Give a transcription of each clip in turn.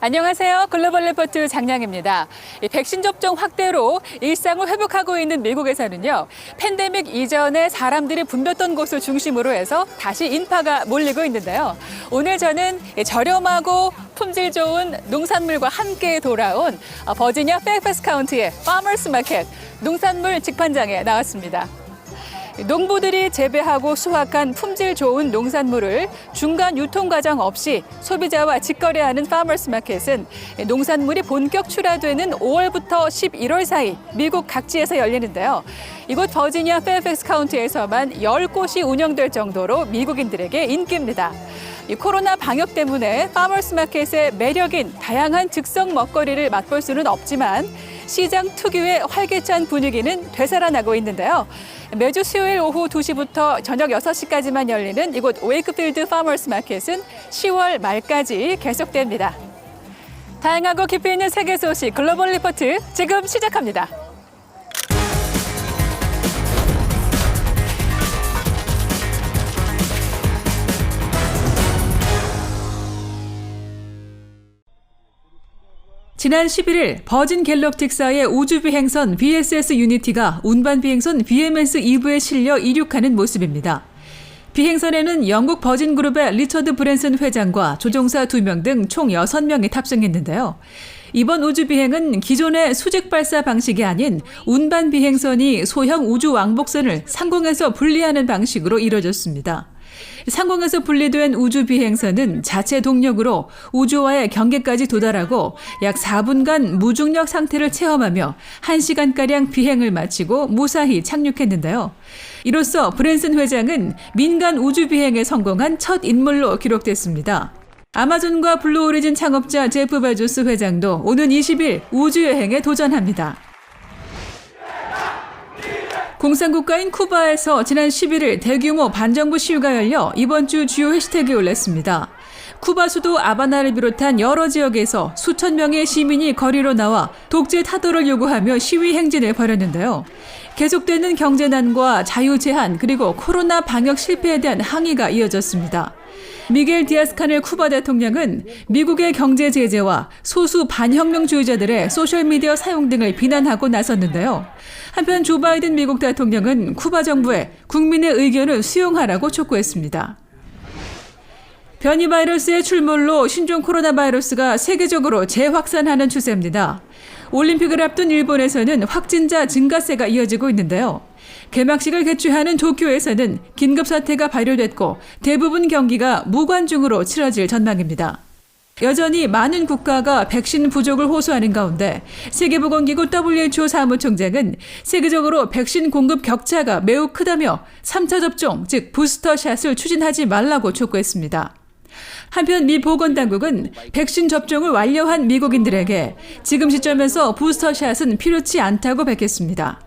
안녕하세요. 글로벌 리포트 장량입니다. 백신 접종 확대로 일상을 회복하고 있는 미국에서는요. 팬데믹 이전에 사람들이 붐볐던 곳을 중심으로 해서 다시 인파가 몰리고 있는데요. 오늘 저는 저렴하고 품질 좋은 농산물과 함께 돌아온 버지니아 페어팩스 카운티의 파머스 마켓 농산물 직판장에 나왔습니다. 농부들이 재배하고 수확한 품질 좋은 농산물을 중간 유통 과정 없이 소비자와 직거래하는 파머스 마켓은 농산물이 본격 출하되는 5월부터 11월 사이 미국 각지에서 열리는데요. 이곳 버지니아 페어팩스 카운티에서만 10곳이 운영될 정도로 미국인들에게 인기입니다. 이 코로나 방역 때문에 파머스 마켓의 매력인 다양한 즉석 먹거리를 맛볼 수는 없지만 시장 특유의 활기찬 분위기는 되살아나고 있는데요. 매주 수요일 오후 2시부터 저녁 6시까지만 열리는 이곳 웨이크필드 파머스 마켓은 10월 말까지 계속됩니다. 다양하고 깊이 있는 세계 소식 글로벌 리포트 지금 시작합니다. 지난 11일 버진 갤럭틱사의 우주비행선 VSS 유니티가 운반 비행선 BMS 2부에 실려 이륙하는 모습입니다. 비행선에는 영국 버진 그룹의 리처드 브랜슨 회장과 조종사 2명 등 총 6명이 탑승했는데요. 이번 우주비행은 기존의 수직 발사 방식이 아닌 운반 비행선이 소형 우주 왕복선을 상공에서 분리하는 방식으로 이뤄졌습니다. 상공에서 분리된 우주 비행선은 자체 동력으로 우주와의 경계까지 도달하고 약 4분간 무중력 상태를 체험하며 1시간가량 비행을 마치고 무사히 착륙했는데요. 이로써 브랜슨 회장은 민간 우주 비행에 성공한 첫 인물로 기록됐습니다. 아마존과 블루오리진 창업자 제프 베조스 회장도 오는 20일 우주여행에 도전합니다. 공산국가인 쿠바에서 지난 11일 대규모 반정부 시위가 열려 이번 주 주요 해시태그에 올랐습니다. 쿠바 수도 아바나를 비롯한 여러 지역에서 수천 명의 시민이 거리로 나와 독재 타도를 요구하며 시위 행진을 벌였는데요. 계속되는 경제난과 자유 제한 그리고 코로나 방역 실패에 대한 항의가 이어졌습니다. 미겔 디아스카넬 쿠바 대통령은 미국의 경제 제재와 소수 반혁명주의자들의 소셜미디어 사용 등을 비난하고 나섰는데요. 한편 조 바이든 미국 대통령은 쿠바 정부에 국민의 의견을 수용하라고 촉구했습니다. 변이 바이러스의 출몰로 신종 코로나 바이러스가 세계적으로 재확산하는 추세입니다. 올림픽을 앞둔 일본에서는 확진자 증가세가 이어지고 있는데요. 개막식을 개최하는 도쿄에서는 긴급사태가 발효됐고 대부분 경기가 무관중으로 치러질 전망입니다. 여전히 많은 국가가 백신 부족을 호소하는 가운데 세계보건기구 WHO 사무총장은 세계적으로 백신 공급 격차가 매우 크다며 3차 접종, 즉 부스터샷을 추진하지 말라고 촉구했습니다. 한편 미 보건당국은 백신 접종을 완료한 미국인들에게 지금 시점에서 부스터샷은 필요치 않다고 밝혔습니다.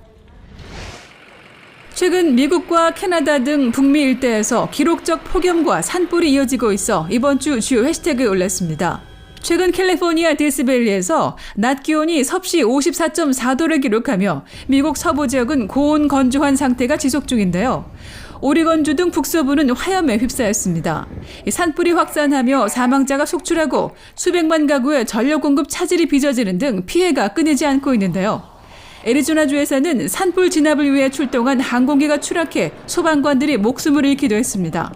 최근 미국과 캐나다 등 북미 일대에서 기록적 폭염과 산불이 이어지고 있어 이번 주 주요 해시태그에 올랐습니다. 최근 캘리포니아 데스밸리에서 낮 기온이 섭씨 54.4도를 기록하며 미국 서부 지역은 고온 건조한 상태가 지속 중인데요. 오리건주 등 북서부는 화염에 휩싸였습니다. 산불이 확산하며 사망자가 속출하고 수백만 가구의 전력 공급 차질이 빚어지는 등 피해가 끊이지 않고 있는데요. 애리조나주에서는 산불 진압을 위해 출동한 항공기가 추락해 소방관들이 목숨을 잃기도 했습니다.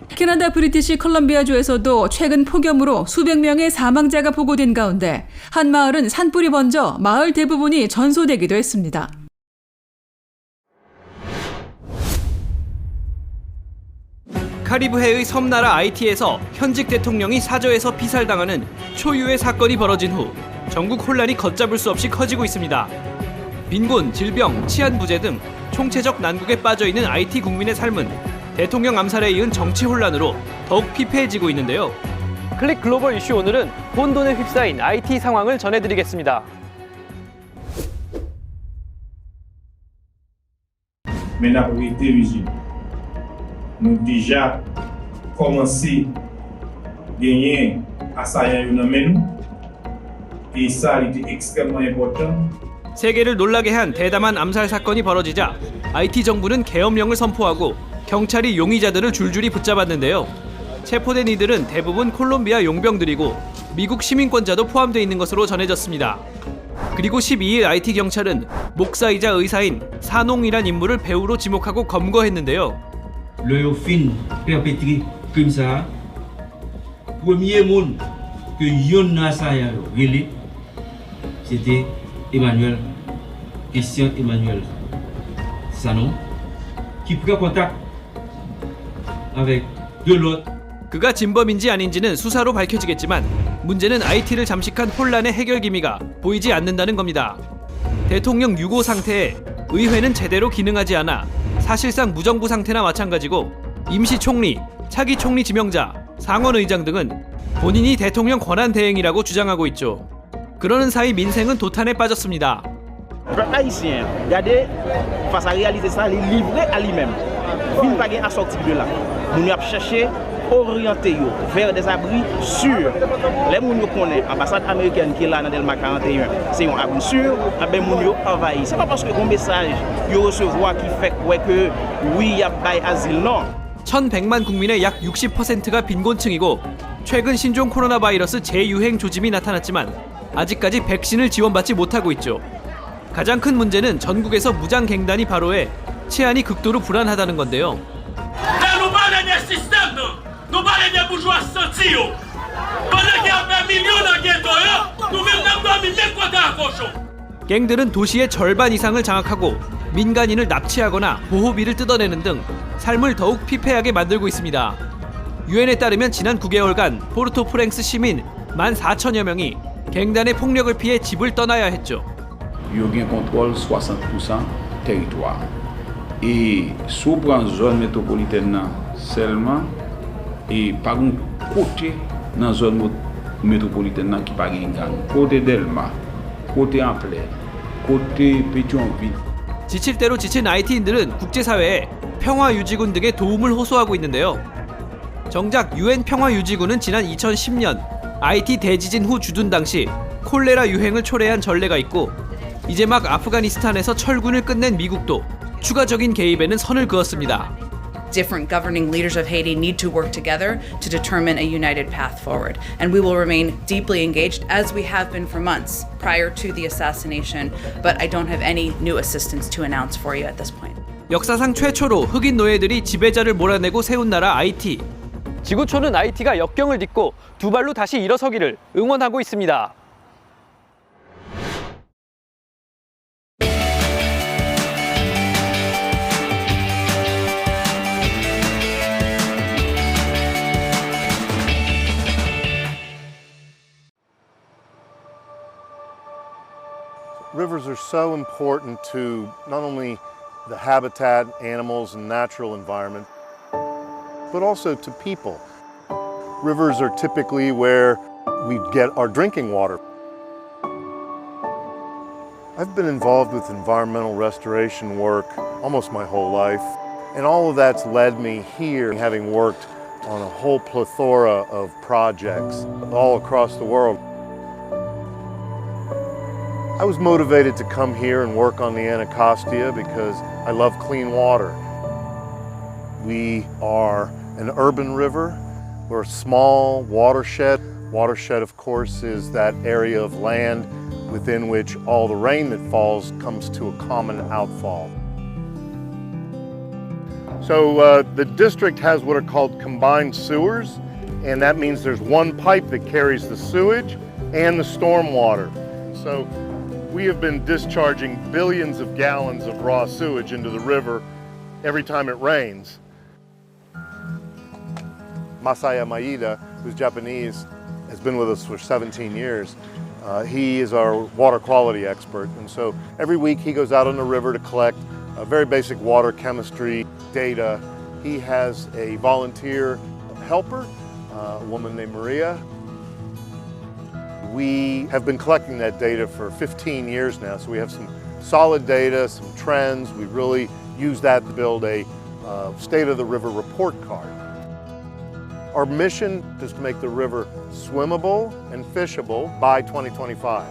캐나다 브리티시 컬럼비아주에서도 최근 폭염으로 수백 명의 사망자가 보고된 가운데 한 마을은 산불이 번져 마을 대부분이 전소되기도 했습니다. 카리브해의 섬나라 아이티에서 현직 대통령이 사저에서 피살당하는 초유의 사건이 벌어진 후 전국 혼란이 걷잡을 수 없이 커지고 있습니다. 빈곤, 질병, 치안 부재 등 총체적 난국에 빠져있는 아이티 국민의 삶은 대통령 암살에 이은 정치 혼란으로 더욱 피폐해지고 있는데요. 클릭 글로벌 이슈 오늘은 혼돈에 휩싸인 IT 상황을 전해드리겠습니다. Menabilité vigile. Nous déjà commencé gagner assaillant une menu et ça était extrêmement important. 세계를 놀라게 한 대담한 암살 사건이 벌어지자 IT 정부는 계엄령을 선포하고 경찰이 용의자들을 줄줄이 붙잡았는데요. 체포된 이들은 대부분 콜롬비아 용병들이고 미국 시민권자도 포함되어 있는 것으로 전해졌습니다. 그리고 12일 IT 경찰은 목사이자 의사인 사농이란 인물을 배우로 지목하고 검거했는데요. Le fin perpétré crime ça. Premier monde que yon nasaya relé, c'était Emmanuel, Christian Emmanuel Sanon, qui prit contact avec deux l'autre. 그가 진범인지 아닌지는 수사로 밝혀지겠지만 문제는 IT를 잠식한 혼란의 해결 기미가 보이지 않는다는 겁니다. 대통령 유고 상태에 의회는 제대로 기능하지 않아 사실상 무정부 상태나 마찬가지고 임시총리, 차기 총리 지명자, 상원의장 등은 본인이 대통령 권한 대행이라고 주장하고 있죠. 그러는 사이 민생은 도탄에 빠졌습니다. Peuple haïtien, regardez, face à réaliser ça, il est livré à lui-même. Vin pas à sortir de là. Nous avons cherché orienter vers des abris sûrs. Les gens qui connaissent l'ambassade américaine qui est là dans Delma 41, c'est un abri sûr, les gens envahi. Ce n'est pas parce que un message qu'ils recevoir qui fait que oui, il y a bail asile, non. 1100만 국민의 약 60%가 빈곤층이고 최근 신종 코로나 바이러스 재유행 조짐이 나타났지만 아직까지 백신을 지원받지 못하고 있죠. 가장 큰 문제는 전국에서 무장갱단이 발호해 치안이 극도로 불안하다는 건데요. 갱들은 도시의 절반 이상을 장악하고 민간인을 납치하거나 보호비를 뜯어내는 등 삶을 더욱 피폐하게 만들고 있습니다. 유엔에 따르면 지난 9개월간 포르토프랭스 시민 14,000여 명이 갱단의 폭력을 피해 집을 떠나야 했죠. Yo gen contrôle 60% territoire. Et sous prend zone métropolitaine nan seulement et par un côté dans zone métropolitaine nan qui pas gen gang. Côté Delma, côté Ampleur, côté Pétionville. 지칠 대로 지친 IT인들은 국제사회에 평화유지군 등의 도움을 호소하고 있는데요. 정작 UN 평화유지군은 지난 2010년 IT 대지진 후 주둔 당시 콜레라 유행을 초래한 전례가 있고 이제 막 아프가니스탄에서 철군을 끝낸 미국도 추가적인 개입에는 선을 그었습니다. Different governing leaders of Haiti need to work together to determine a united path forward. And we will remain deeply engaged as we have been for months prior to the assassination, but I don't have any new assistance to announce for you at this point. 역사상 최초로 흑인 노예들이 지배자를 몰아내고 세운 나라 IT. 지구촌은 IT가 역경을 딛고 두 발로 다시 일어서기를 응원하고 있습니다. Rivers are so important to not only the habitat, animals, and natural environment, but also to people. Rivers are typically where we get our drinking water. I've been involved with environmental restoration work almost my whole life, and all of that's led me here, having worked on a whole plethora of projects all across the world. I was motivated to come here and work on the Anacostia because I love clean water. We are an urban river. We're a small watershed. Watershed, of course, is that area of land within which all the rain that falls comes to a common outfall. So the district has what are called combined sewers, and that means there's one pipe that carries the sewage and the storm water. So we have been discharging billions of gallons of raw sewage into the river every time it rains. Masaya Maeda, who's Japanese, has been with us for 17 years. He is our water quality expert, and so every week he goes out on the river to collect very basic water chemistry data. He has a volunteer helper, a woman named Maria. We have been collecting that data for 15 years now, so we have some solid data, some trends. We really use that to build a state of the river report card. Our mission is to make the river swimmable and fishable by 2025.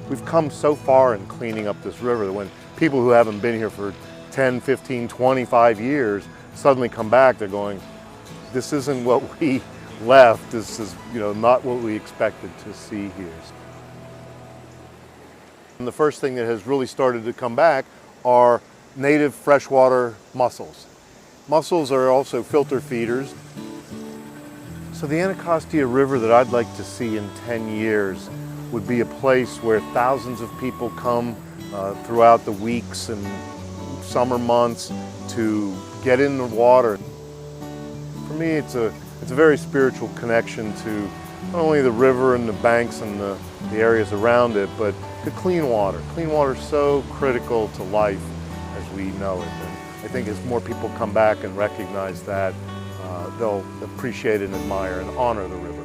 We've come so far in cleaning up this river that when people who haven't been here for 10, 15, 25 years suddenly come back, they're going, this isn't what we left. This is, not what we expected to see here. And the first thing that has really started to come back are native freshwater mussels. Mussels are also filter feeders. So the Anacostia River that I'd like to see in 10 years would be a place where thousands of people come throughout the weeks and summer months to get in the water. For me, it's a very spiritual connection to not only the river and the banks and the areas around it, but to clean water. Clean water is so critical to life as we know it. And I think as more people come back and recognize that, they'll appreciate and admire and honor the river.